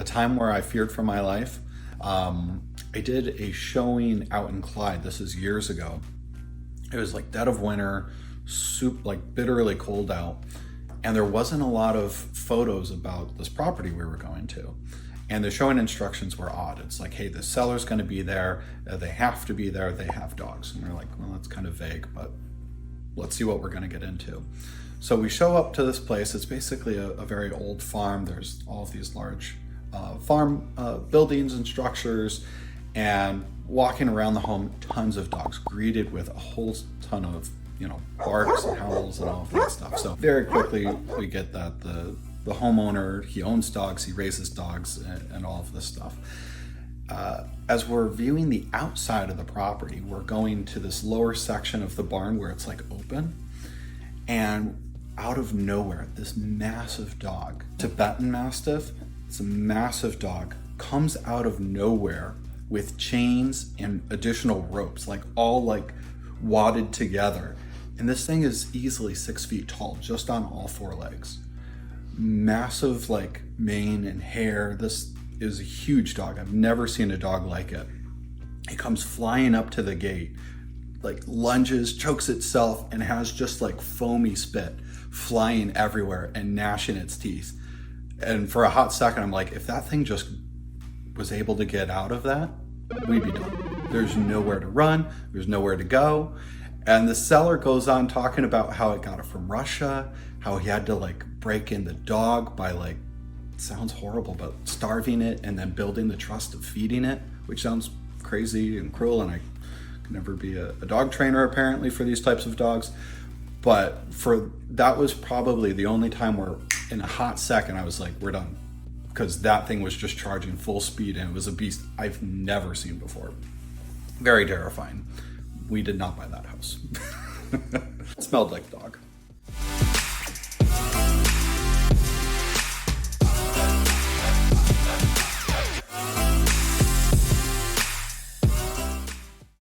time where I feared for my life. I did a showing out in Clyde. This is years ago. It was like dead of winter, like bitterly cold out. And there wasn't a lot of photos about this property we were going to. And the showing instructions were odd. It's like, hey, the seller's gonna be there. They have to be there. They have dogs. And we're like, well, that's kind of vague, but let's see what we're gonna get into. So we show up to this place. It's basically a very old farm. There's all of these large farm buildings and structures, and walking around the home, tons of dogs, greeted with a whole ton of, barks and howls and all of that stuff. So very quickly we get that the homeowner, he owns dogs, he raises dogs, and all of this stuff. As we're viewing the outside of the property, we're going to this lower section of the barn where it's like open, and out of nowhere, this massive dog, Tibetan Mastiff, it's a massive dog, comes out of nowhere with chains and additional ropes, all wadded together. And this thing is easily 6 feet tall, just on all four legs. Massive mane and hair. This is a huge dog. I've never seen a dog like it. It comes flying up to the gate, lunges, chokes itself, and has just foamy spit flying everywhere and gnashing its teeth. And for a hot second, I'm like, if that thing just was able to get out of that, we'd be done. There's nowhere to run, there's nowhere to go. And the seller goes on talking about how it got it from Russia, how he had to break in the dog by it sounds horrible, but starving it and then building the trust of feeding it, which sounds crazy and cruel, and I could never be a dog trainer apparently for these types of dogs. But that was probably the only time where in a hot second I was like, we're done. Because that thing was just charging full speed, and it was a beast I've never seen before. Very terrifying. We did not buy that house. It smelled like dog.